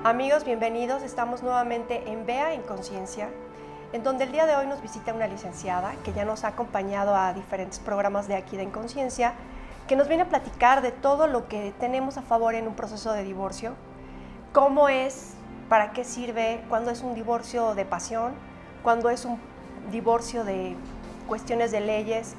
Amigos, bienvenidos. Estamos nuevamente en Vea en Conciencia, en donde el día de hoy nos visita una licenciada que ya nos ha acompañado a diferentes programas de aquí de En Conciencia, que nos viene a platicar de todo lo que tenemos a favor en un proceso de divorcio, cómo es, para qué sirve, cuándo es un divorcio de pasión, cuándo es un divorcio de cuestiones de leyes,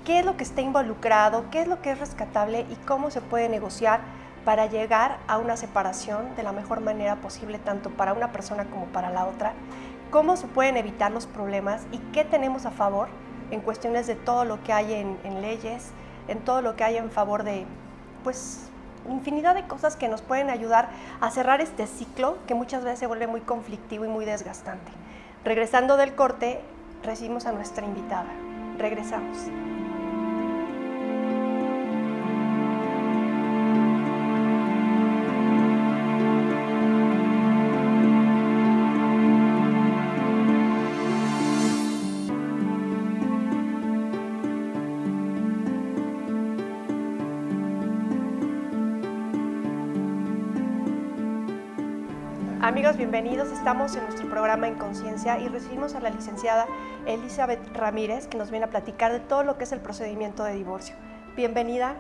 qué es lo que está involucrado, qué es lo que es rescatable y cómo se puede negociar para llegar a una separación de la mejor manera posible, tanto para una persona como para la otra, cómo se pueden evitar los problemas y qué tenemos a favor en cuestiones de todo lo que hay en leyes, en todo lo que hay en favor de, pues, infinidad de cosas que nos pueden ayudar a cerrar este ciclo que muchas veces se vuelve muy conflictivo y muy desgastante. Regresando del corte, recibimos a nuestra invitada. Regresamos. Amigos, bienvenidos. Estamos en nuestro programa En Conciencia y recibimos a la licenciada Elizabeth Ramírez, que nos viene a platicar de todo lo que es el procedimiento de divorcio. Bienvenida.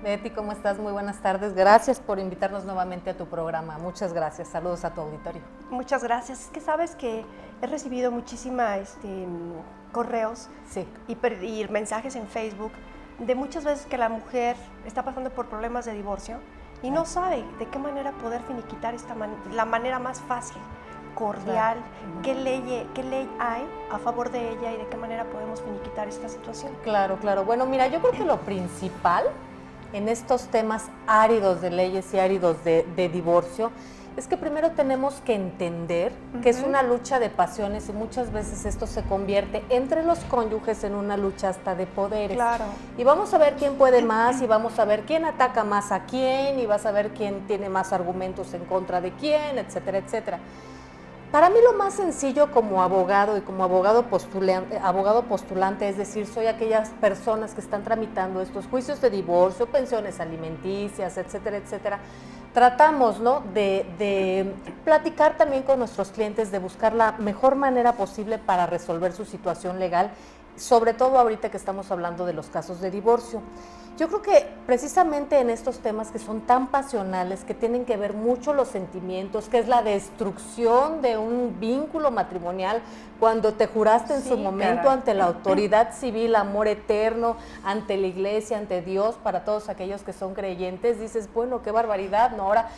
Betty, ¿cómo estás? Muy buenas tardes. Gracias por invitarnos nuevamente a tu programa. Muchas gracias. Saludos a tu auditorio. Muchas gracias. Es que sabes que he recibido muchísimas correos sí. y mensajes en Facebook de muchas veces que la mujer está pasando por problemas de divorcio y no sabe de qué manera poder finiquitar la manera más fácil, cordial, claro. qué ley hay a favor de ella y de qué manera podemos finiquitar esta situación. Claro. Bueno, mira, yo creo que lo principal en estos temas áridos de leyes y áridos de divorcio es que primero tenemos que entender que es una lucha de pasiones y muchas veces esto se convierte entre los cónyuges en una lucha hasta de poderes. Claro. Y vamos a ver quién puede más y vamos a ver quién ataca más a quién y vas a ver quién tiene más argumentos en contra de quién, etcétera, etcétera. Para mí lo más sencillo como abogado y como abogado postulante, es decir, soy aquellas personas que están tramitando estos juicios de divorcio, pensiones alimenticias, etcétera, etcétera. Tratamos, ¿no?, de platicar también con nuestros clientes, de buscar la mejor manera posible para resolver su situación legal, sobre todo ahorita que estamos hablando de los casos de divorcio. Yo creo que precisamente en estos temas que son tan pasionales, que tienen que ver mucho los sentimientos, que es la destrucción de un vínculo matrimonial, cuando te juraste en su momento ante la autoridad civil, amor eterno, ante la iglesia, ante Dios, para todos aquellos que son creyentes, dices, bueno, qué barbaridad, ¿no? Ahora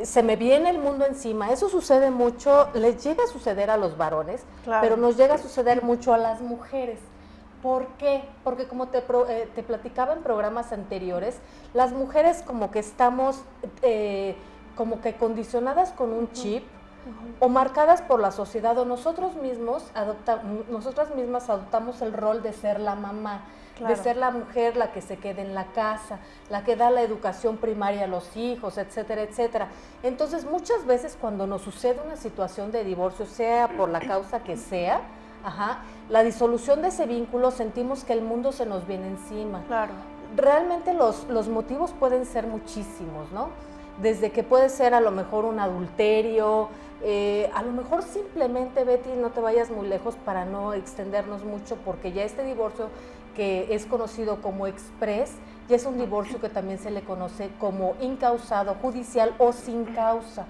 se me viene el mundo encima. Eso sucede mucho, les llega a suceder a los varones, pero nos llega a suceder mucho a las mujeres. ¿Por qué? Porque como te platicaba en programas anteriores, las mujeres como que estamos como que condicionadas con un chip o marcadas por la sociedad, o nosotras mismas adoptamos el rol de ser la mamá, de ser la mujer la que se queda en la casa, la que da la educación primaria a los hijos, etcétera, etcétera. Entonces muchas veces cuando nos sucede una situación de divorcio, sea por la causa que sea, la disolución de ese vínculo, sentimos que el mundo se nos viene encima. Claro. Realmente los motivos pueden ser muchísimos, ¿no? Desde que puede ser a lo mejor un adulterio, a lo mejor simplemente, Betty, no te vayas muy lejos para no extendernos mucho, porque ya este divorcio que es conocido como express, ya es un divorcio que también se le conoce como incausado, judicial o sin causa.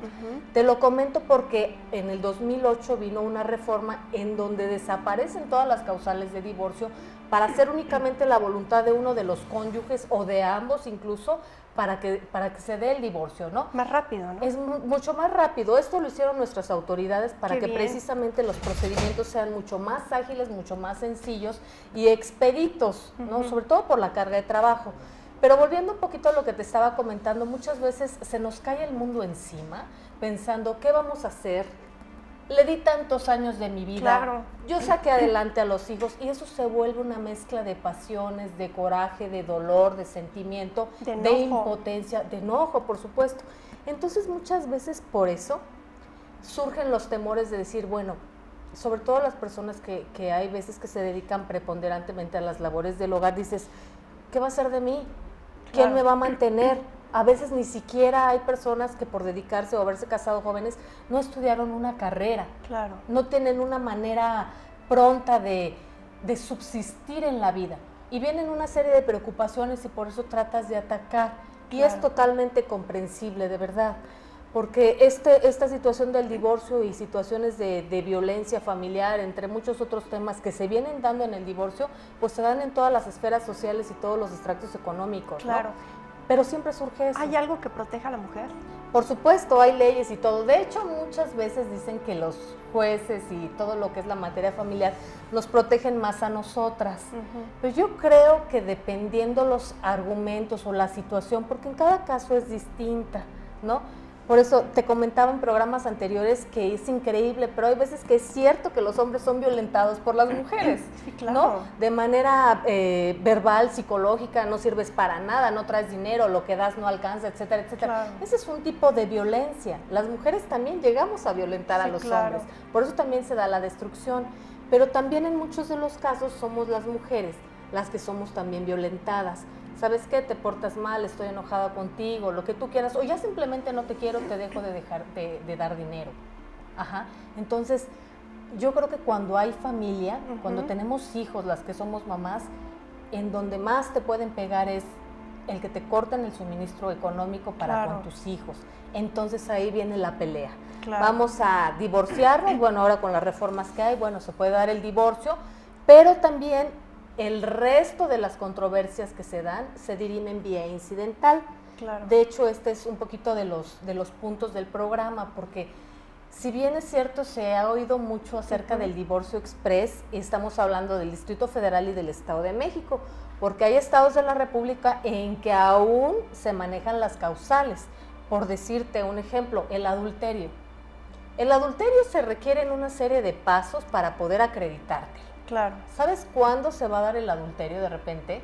Te lo comento porque en el 2008 vino una reforma en donde desaparecen todas las causales de divorcio para hacer únicamente la voluntad de uno de los cónyuges o de ambos incluso, para que se dé el divorcio, ¿no? Más rápido, ¿no? Es mucho más rápido. Esto lo hicieron nuestras autoridades para que precisamente los procedimientos sean mucho más ágiles, mucho más sencillos y expeditos, ¿no? Sobre todo por la carga de trabajo. Pero volviendo un poquito a lo que te estaba comentando, muchas veces se nos cae el mundo encima pensando, ¿qué vamos a hacer? Le di tantos años de mi vida, yo saqué adelante a los hijos y eso se vuelve una mezcla de pasiones, de coraje, de dolor, de sentimiento, de impotencia, de enojo, por supuesto. Entonces muchas veces por eso surgen los temores de decir, bueno, sobre todo las personas que hay veces que se dedican preponderantemente a las labores del hogar, dices, ¿qué va a ser de mí? ¿Quién me va a mantener? A veces ni siquiera hay personas que por dedicarse o haberse casado jóvenes no estudiaron una carrera. Claro. No tienen una manera pronta de subsistir en la vida. Y vienen una serie de preocupaciones y por eso tratas de atacar. Y Claro. es totalmente comprensible, de verdad. Porque esta situación del divorcio y situaciones de violencia familiar, entre muchos otros temas que se vienen dando en el divorcio, pues se dan en todas las esferas sociales y todos los extractos económicos, Claro. ¿no? Pero siempre surge eso. ¿Hay algo que proteja a la mujer? Por supuesto, hay leyes y todo. De hecho, muchas veces dicen que los jueces y todo lo que es la materia familiar nos protegen más a nosotras. Pero yo creo que dependiendo los argumentos o la situación, porque en cada caso es distinta, ¿no? Por eso te comentaba en programas anteriores que es increíble, pero hay veces que es cierto que los hombres son violentados por las mujeres, Sí, claro. ¿no? De manera verbal, psicológica, no sirves para nada, no traes dinero, lo que das no alcanza, etcétera, etcétera. Claro. Ese es un tipo de violencia. Las mujeres también llegamos a violentar a Sí, los claro. hombres, por eso también se da la destrucción. Pero también en muchos de los casos somos las mujeres las que somos también violentadas. ¿Sabes qué? Te portas mal, estoy enojada contigo, lo que tú quieras, o ya simplemente no te quiero, te dejo de dar dinero. Ajá. Entonces, yo creo que cuando hay familia, cuando tenemos hijos, las que somos mamás, en donde más te pueden pegar es el que te corten el suministro económico para Claro. con tus hijos. Entonces ahí viene la pelea. Claro. Vamos a divorciarnos, bueno, ahora con las reformas que hay, bueno, se puede dar el divorcio, pero también el resto de las controversias que se dan se dirimen vía incidental. Claro. De hecho, este es un poquito de los puntos del programa, porque si bien es cierto, se ha oído mucho acerca del divorcio express, estamos hablando del Distrito Federal y del Estado de México, porque hay estados de la República en que aún se manejan las causales. Por decirte un ejemplo, el adulterio. El adulterio se requieren una serie de pasos para poder acreditártelo. Claro. ¿Sabes cuándo se va a dar el adulterio de repente?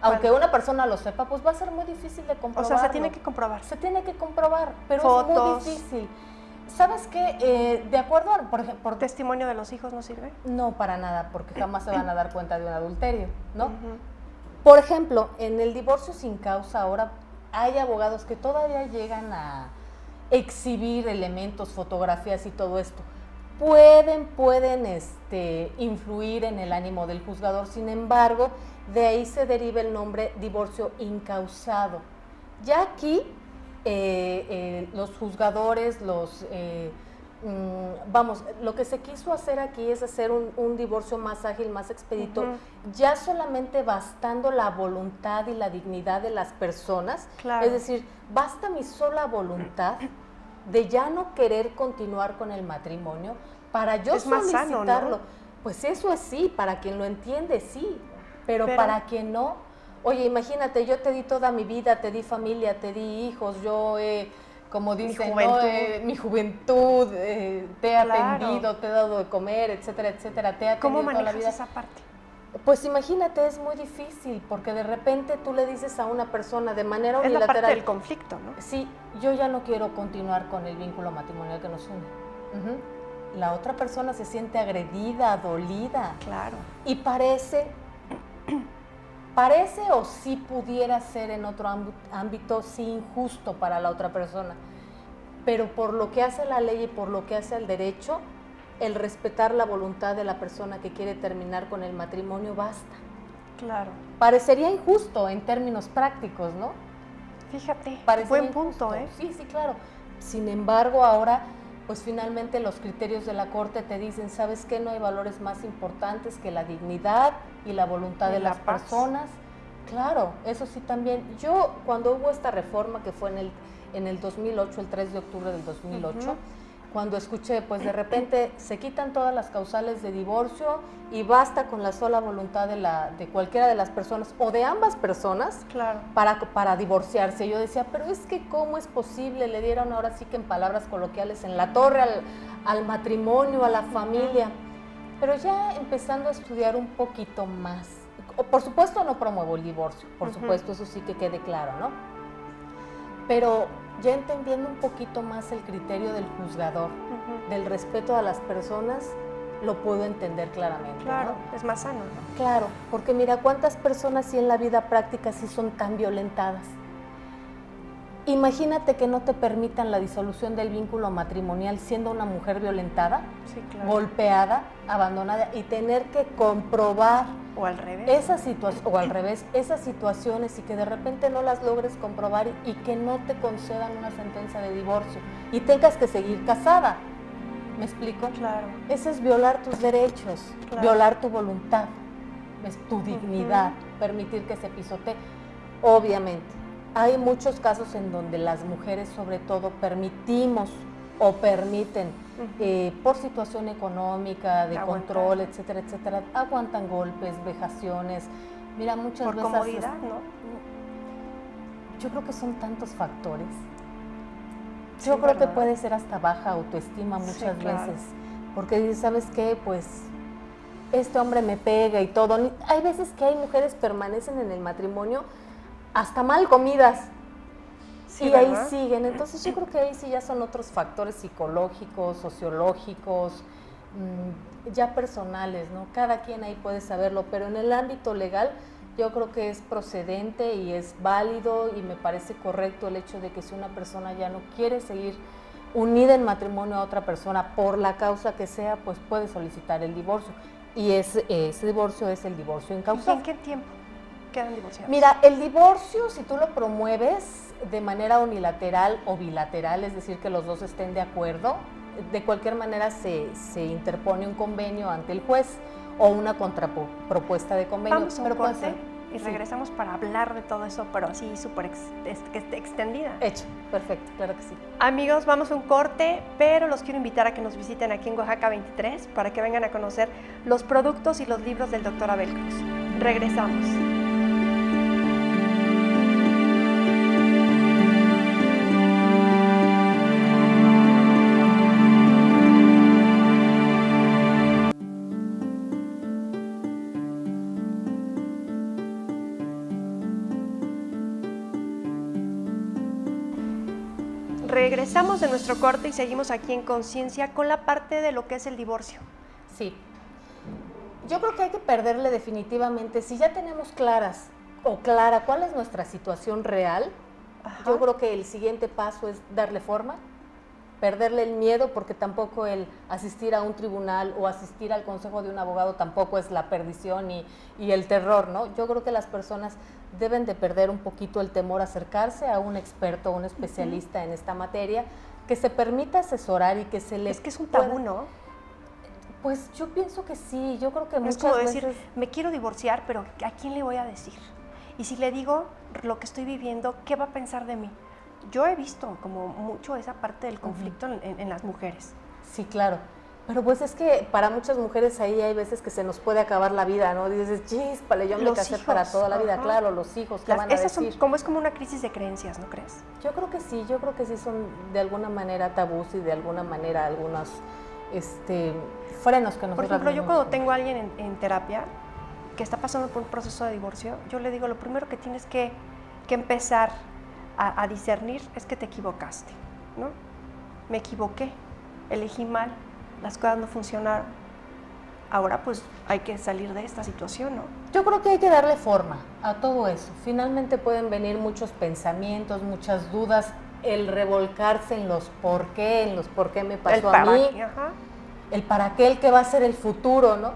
¿Cuándo? Aunque una persona lo sepa, pues va a ser muy difícil de O comprobarlo. sea, se tiene que comprobar. Se tiene que comprobar, pero Fotos. es muy difícil. ¿Sabes qué? De acuerdo a, por ejemplo, ¿Testimonio de los hijos no sirve? no para nada, porque jamás se van a dar cuenta de un adulterio, ¿no? Ujú. Por ejemplo, en el divorcio sin causa ahora hay abogados que todavía llegan a exhibir elementos, fotografías y todo esto. Pueden influir en el ánimo del juzgador, sin embargo, de ahí se deriva el nombre divorcio incausado. Ya aquí los juzgadores, lo que se quiso hacer aquí es hacer un divorcio más ágil, más expedito, ya solamente bastando la voluntad y la dignidad de las personas, Claro. es decir, basta mi sola voluntad de ya no querer continuar con el matrimonio para yo Es más sano, solicitarlo. ¿no? Pues eso es sí, para quien lo entiende sí, pero Pero- para quien no, oye, imagínate, yo te di toda mi vida, te di familia, te di hijos, yo como dicen, ¿no? juventud. Mi juventud, te he Claro. atendido, te he dado de comer, etcétera, etcétera, te he atendido ¿Cómo toda la manejas vida. esa parte? Pues imagínate, es muy difícil, porque de repente tú le dices a una persona de manera Es la unilateral, parte del conflicto, ¿no? sí, yo ya no quiero continuar con el vínculo matrimonial que nos une. La otra persona se siente agredida, dolida, Claro. y parece o sí pudiera ser en otro ámbito sí injusto para la otra persona, pero por lo que hace la ley y por lo que hace el derecho, el respetar la voluntad de la persona que quiere terminar con el matrimonio basta. Claro. Parecería injusto en términos prácticos, ¿no? Fíjate, Parecería buen punto, injusto. ¿eh? Sí, sí, claro. Sin embargo, ahora, pues finalmente los criterios de la Corte te dicen, ¿sabes qué? No hay valores más importantes que la dignidad y la voluntad Y de la las paz. personas. Claro, eso sí también. Yo, cuando hubo esta reforma, que fue en el 2008, el 3 de octubre del 2008, cuando escuché, pues de repente se quitan todas las causales de divorcio y basta con la sola voluntad de cualquiera de las personas o de ambas personas Claro. para divorciarse. Yo decía, pero es que ¿cómo es posible? Le dieron ahora sí que en palabras coloquiales en la torre al matrimonio, a la familia. Pero ya empezando a estudiar un poquito más, por supuesto no promuevo el divorcio, por supuesto, eso sí que quede claro, ¿no? Pero ya entendiendo un poquito más el criterio del juzgador, del respeto a las personas, lo puedo entender claramente. Claro, ¿no? es más sano, ¿no? Claro, porque mira, ¿cuántas personas sí en la vida práctica sí son tan violentadas? Imagínate que no te permitan la disolución del vínculo matrimonial siendo una mujer violentada, Sí, claro. golpeada, abandonada y tener que comprobar O al revés. o al revés, esas situaciones y que de repente no las logres comprobar y que no te concedan una sentencia de divorcio y tengas que seguir casada. ¿Me explico? Claro. Eso es violar tus derechos, Claro. violar tu voluntad, tu dignidad, permitir que se pisotee. Obviamente, hay muchos casos en donde las mujeres sobre todo permitimos o permiten por situación económica, de Aguantar. control, etcétera, etcétera, aguantan golpes, vejaciones. Mira, muchas Por veces... comodidad, ¿no? Yo creo que son tantos factores. Sí, Yo creo que ¿verdad? puede ser hasta baja autoestima Sí, muchas claro. veces, porque dices, ¿sabes qué? Pues este hombre me pega y todo. Hay veces que hay mujeres permanecen en el matrimonio hasta mal comidas Sí, y ahí ¿verdad? siguen. Entonces yo creo que ahí sí ya son otros factores psicológicos, sociológicos, ya personales, ¿no? Cada quien ahí puede saberlo, pero en el ámbito legal yo creo que es procedente y es válido y me parece correcto el hecho de que si una persona ya no quiere seguir unida en matrimonio a otra persona por la causa que sea, pues puede solicitar el divorcio. Y ese divorcio es el divorcio ¿Y incausado. en qué tiempo quedan divorciados? Mira, el divorcio, si tú lo promueves de manera unilateral o bilateral, es decir, que los dos estén de acuerdo, de cualquier manera se interpone un convenio ante el juez o una contrapropuesta de convenio. Vamos a un pero puede corte ser. y Sí. regresamos para hablar de todo eso, pero así súper extendida. Hecho, perfecto, claro que sí. Amigos, vamos a un corte, pero los quiero invitar a que nos visiten aquí en Oaxaca 23 para que vengan a conocer los productos y los libros del Dr. Abel Cruz. Regresamos. Regresamos de nuestro corte y seguimos aquí en Conciencia con la parte de lo que es el divorcio. Sí. Yo creo que hay que perderle definitivamente, si ya tenemos clara cuál es nuestra situación real, Ajá. yo creo que el siguiente paso es darle forma, perderle el miedo, porque tampoco el asistir a un tribunal o asistir al consejo de un abogado tampoco es la perdición y el terror, ¿no? Yo creo que las personas deben de perder un poquito el temor a acercarse a un experto, un especialista en esta materia, que se permita asesorar y que se le Es que es un pueda- tabú, ¿no? Pues yo pienso que sí, yo creo que Es muchas como decir, veces... me quiero divorciar, pero ¿a quién le voy a decir? Y si le digo lo que estoy viviendo, ¿qué va a pensar de mí? Yo he visto como mucho esa parte del conflicto en las mujeres. Sí, claro. Pero pues es que para muchas mujeres ahí hay veces que se nos puede acabar la vida, ¿no? Dices, chíspale, yo me Los casé hijos, para toda la vida. ajá. Claro, los hijos, ¿qué van a Esas decir? son como es como una crisis de creencias, ¿no crees? Yo creo que sí son de alguna manera tabús y de alguna manera algunos frenos que nosotros... Por ejemplo, yo cuando tengo a alguien en terapia que está pasando por un proceso de divorcio, yo le digo, lo primero que tienes que empezar a discernir es que te equivocaste, ¿no? Me equivoqué, elegí mal, las cosas no funcionaron. Ahora pues hay que salir de esta situación, ¿no? Yo creo que hay que darle forma a todo eso. Finalmente pueden venir muchos pensamientos, muchas dudas, el revolcarse en los por qué me pasó a mí, Ajá. el para qué, el que va a ser el futuro, ¿no?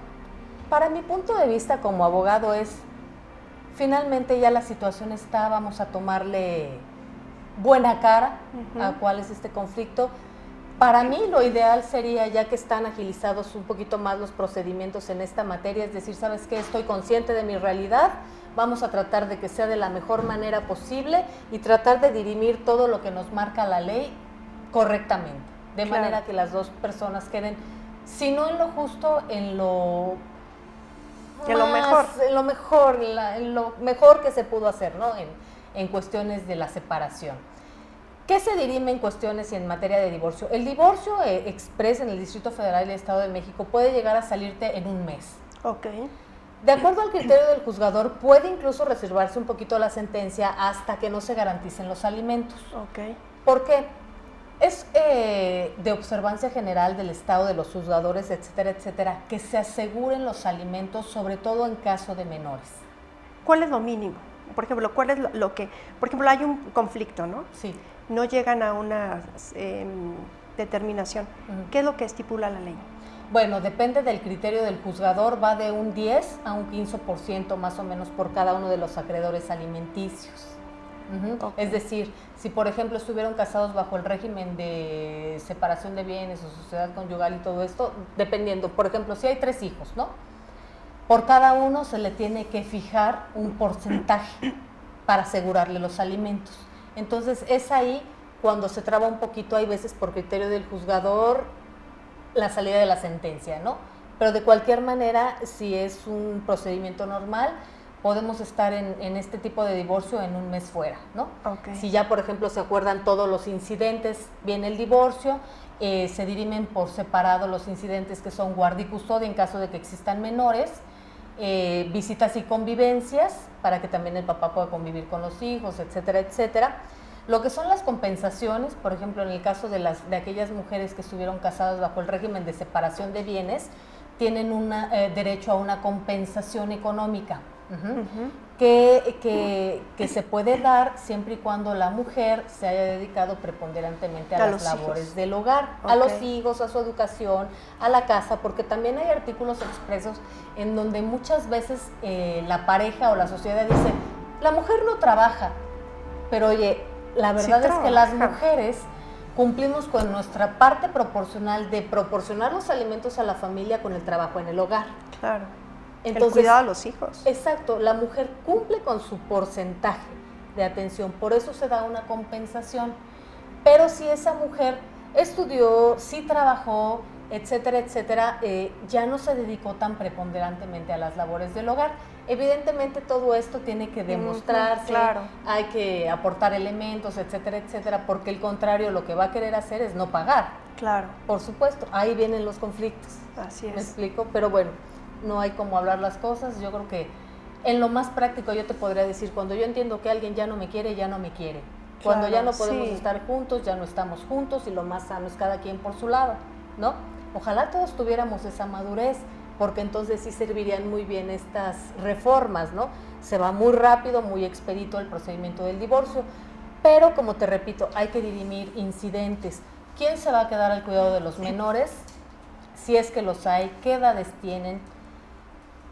Para mi punto de vista como abogado es, finalmente ya la situación está, vamos a tomarle buena cara a cuál es este conflicto. Para mí lo ideal sería, ya que están agilizados un poquito más los procedimientos en esta materia, es decir, ¿sabes qué? Estoy consciente de mi realidad, vamos a tratar de que sea de la mejor manera posible y tratar de dirimir todo lo que nos marca la ley correctamente, de Claro. manera que las dos personas queden, si no en lo justo, en lo mejor. en lo mejor que se pudo hacer, ¿no? En cuestiones de la separación. ¿Qué se dirime en cuestiones y en materia de divorcio? El divorcio express en el Distrito Federal y el Estado de México puede llegar a salirte en un mes. Ok. De acuerdo al criterio del juzgador, puede incluso reservarse un poquito la sentencia hasta que no se garanticen los alimentos. Ok. ¿Por qué? Es de observancia general del Estado, de los juzgadores, etcétera, etcétera, que se aseguren los alimentos, sobre todo en caso de menores. ¿Cuál es lo mínimo? por ejemplo, cuál es lo que, por ejemplo, hay un conflicto, ¿no? Sí. No llegan a una determinación. ¿Qué es lo que estipula la ley? Bueno, depende del criterio del juzgador, va de un 10 a un 15% más o menos por cada uno de los acreedores alimenticios. Es decir, si por ejemplo estuvieron casados bajo el régimen de separación de bienes o sociedad conyugal y todo esto, dependiendo, por ejemplo, si hay 3 hijos, ¿no? Por cada uno se le tiene que fijar un porcentaje para asegurarle los alimentos. Entonces es ahí cuando se traba un poquito, hay veces por criterio del juzgador, la salida de la sentencia, ¿no? Pero de cualquier manera, si es un procedimiento normal, podemos estar en este tipo de divorcio en un mes fuera, ¿no? Okay. Si ya, por ejemplo, se acuerdan todos los incidentes, viene el divorcio, se dirimen por separado los incidentes que son guardia y custodia en caso de que existan menores, visitas y convivencias, para que también el papá pueda convivir con los hijos, etcétera, etcétera. Lo que son las compensaciones, por ejemplo, en el caso de aquellas mujeres que estuvieron casadas bajo el régimen de separación de bienes, tienen derecho a una compensación económica, que se puede dar siempre y cuando la mujer se haya dedicado preponderantemente a las labores del hogar, a los hijos, a su educación, a la casa, porque también hay artículos expresos en donde muchas veces la pareja o la sociedad dice, la mujer no trabaja, pero oye, la verdad es que las mujeres cumplimos con nuestra parte proporcional de proporcionar los alimentos a la familia con el trabajo en el hogar. Claro. Entonces, el cuidado a los hijos. Exacto, la mujer cumple con su porcentaje de atención, por eso se da una compensación. Pero si esa mujer estudió, sí trabajó, etcétera, etcétera, ya no se dedicó tan preponderantemente a las labores del hogar. Evidentemente todo esto tiene que demostrarse, claro. Hay que aportar elementos, etcétera, etcétera, porque el contrario lo que va a querer hacer es no pagar. Claro. Por supuesto, ahí vienen los conflictos. Así es. ¿Me explico? Pero bueno, no hay como hablar las cosas. Yo creo que en lo más práctico yo te podría decir, cuando yo entiendo que alguien ya no me quiere, ya no me quiere. Cuando ya no podemos estar juntos, ya no estamos juntos y lo más sano es cada quien por su lado, ¿no? Ojalá todos tuviéramos esa madurez, porque entonces sí servirían muy bien estas reformas, ¿no? Se va muy rápido, muy expedito el procedimiento del divorcio, pero como te repito, hay que dirimir incidentes. ¿Quién se va a quedar al cuidado de los menores? Si es que los hay, ¿qué edades tienen?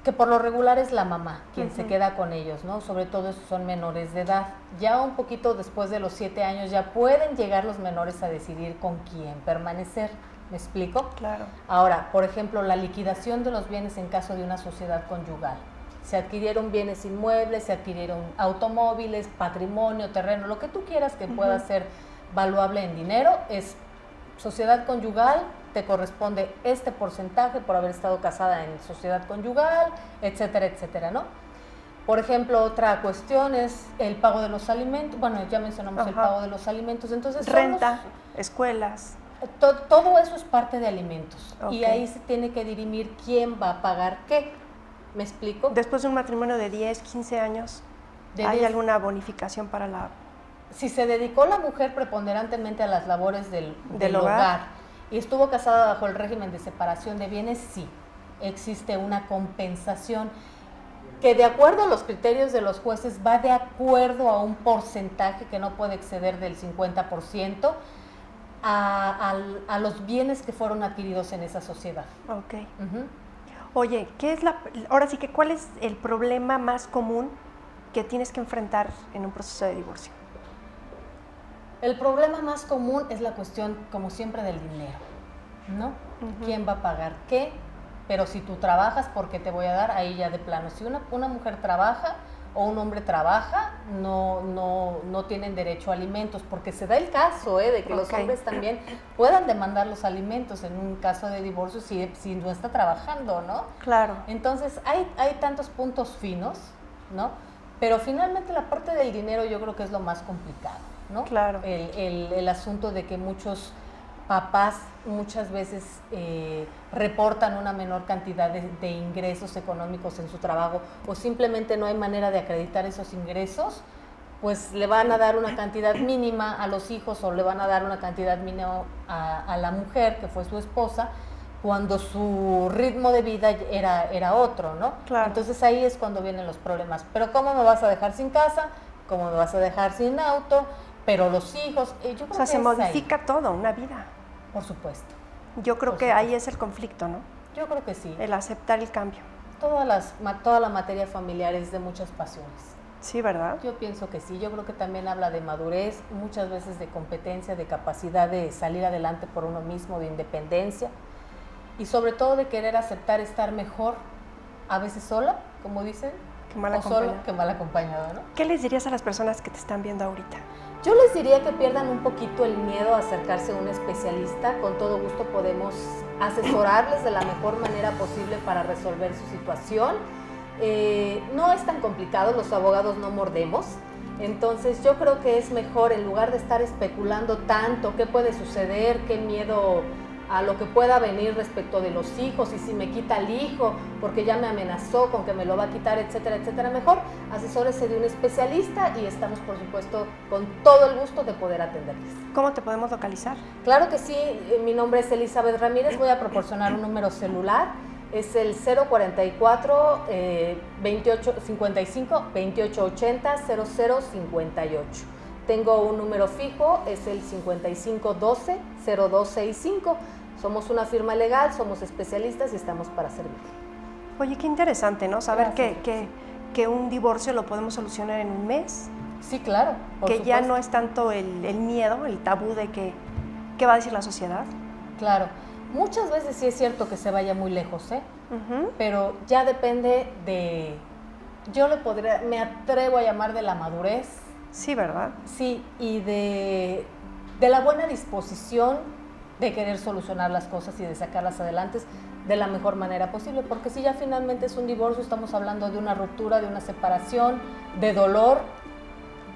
Que por lo regular es la mamá quien se queda con ellos, ¿no? Sobre todo si son menores de edad. Ya un poquito después de los 7 años ya pueden llegar los menores a decidir con quién permanecer. ¿Me explico? Claro. Ahora, por ejemplo, la liquidación de los bienes en caso de una sociedad conyugal. Se adquirieron bienes inmuebles, se adquirieron automóviles, patrimonio, terreno, lo que tú quieras que pueda ser valuable en dinero, es sociedad conyugal, te corresponde este porcentaje por haber estado casada en sociedad conyugal, etcétera, etcétera, ¿no? Por ejemplo, otra cuestión es el pago de los alimentos. Bueno, ya mencionamos el pago de los alimentos. Entonces, renta, escuelas. Todo eso es parte de alimentos. Y ahí se tiene que dirimir quién va a pagar qué. ¿Me explico? Después de un matrimonio de 10, 15 años, ¿hay alguna bonificación para la...? Si se dedicó la mujer preponderantemente a las labores del hogar y estuvo casada bajo el régimen de separación de bienes, sí, existe una compensación que de acuerdo a los criterios de los jueces va de acuerdo a un porcentaje que no puede exceder del 50%, a los bienes que fueron adquiridos en esa sociedad. Ok. Oye, ahora sí que ¿cuál es el problema más común que tienes que enfrentar en un proceso de divorcio? El problema más común es la cuestión, como siempre, del dinero, ¿no? ¿Quién va a pagar qué? Pero si tú trabajas, ¿por qué te voy a dar? Ahí ya de plano. Si una mujer trabaja o un hombre trabaja, no tienen derecho a alimentos, porque se da el caso de que los hombres también puedan demandar los alimentos en un caso de divorcio si no está trabajando, ¿no? Claro. Entonces hay tantos puntos finos, ¿no? Pero finalmente la parte del dinero yo creo que es lo más complicado, ¿no? Claro. El asunto de que muchos papás muchas veces reportan una menor cantidad de ingresos económicos en su trabajo o simplemente no hay manera de acreditar esos ingresos, pues le van a dar una cantidad mínima a los hijos o le van a dar una cantidad mínima a la mujer que fue su esposa, cuando su ritmo de vida era otro, ¿no? Claro. Entonces ahí es cuando vienen los problemas. Pero ¿cómo me vas a dejar sin casa? ¿Cómo me vas a dejar sin auto? Pero los hijos, yo creo O sea, que se es modifica ahí, todo, una vida. por supuesto. Yo creo Por que supuesto. ahí es el conflicto, ¿no? Yo creo que sí. El aceptar el cambio. Toda la materia familiar es de muchas pasiones. Sí, ¿verdad? Yo pienso que sí, yo creo que también habla de madurez, muchas veces de competencia, de capacidad de salir adelante por uno mismo, de independencia y sobre todo de querer aceptar estar mejor, a veces sola, como dicen, Qué mal o solo acompañado. que mal acompañado, ¿no? ¿Qué les dirías a las personas que te están viendo ahorita? Yo les diría que pierdan un poquito el miedo a acercarse a un especialista, con todo gusto podemos asesorarles de la mejor manera posible para resolver su situación. No es tan complicado, los abogados no mordemos, entonces yo creo que es mejor, en lugar de estar especulando tanto qué puede suceder, qué miedo a lo que pueda venir respecto de los hijos y si me quita el hijo porque ya me amenazó con que me lo va a quitar, etcétera, etcétera, mejor asesórese de un especialista y estamos por supuesto con todo el gusto de poder atenderles. ¿Cómo te podemos localizar? Claro que sí, mi nombre es Elizabeth Ramírez, voy a proporcionar un número celular, es el 044 2855 2880 0058. Tengo un número fijo, es el 5512 0265. Somos una firma legal, somos especialistas y estamos para servir. Oye, qué interesante, ¿no? Saber Gracias. que un divorcio lo podemos solucionar en un mes, Sí, claro. Por que ya supuesto. no es tanto el miedo, el tabú de qué va a decir la sociedad. Claro. Muchas veces sí es cierto que se vaya muy lejos, Ujú. pero ya depende de, me atrevo a llamar de la madurez, Sí, ¿verdad? sí, y de la buena disposición de querer solucionar las cosas y de sacarlas adelante de la mejor manera posible, porque si ya finalmente es un divorcio, estamos hablando de una ruptura, de una separación, de dolor,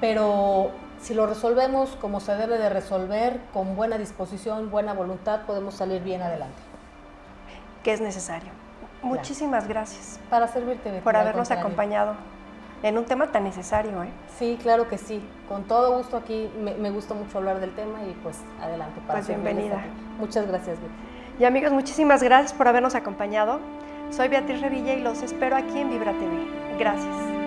pero si lo resolvemos como se debe de resolver, con buena disposición, buena voluntad, podemos salir bien adelante. Que es necesario. Muchísimas gracias Para servirte, Betty, por al habernos contrario. acompañado en un tema tan necesario, ¿eh? Sí, claro que sí. Con todo gusto aquí, me gusta mucho hablar del tema y pues adelante para Pues servirles bienvenida. aquí. Muchas gracias, Betty. Y amigos, muchísimas gracias por habernos acompañado. Soy Beatriz Revilla y los espero aquí en Vibra TV. Gracias.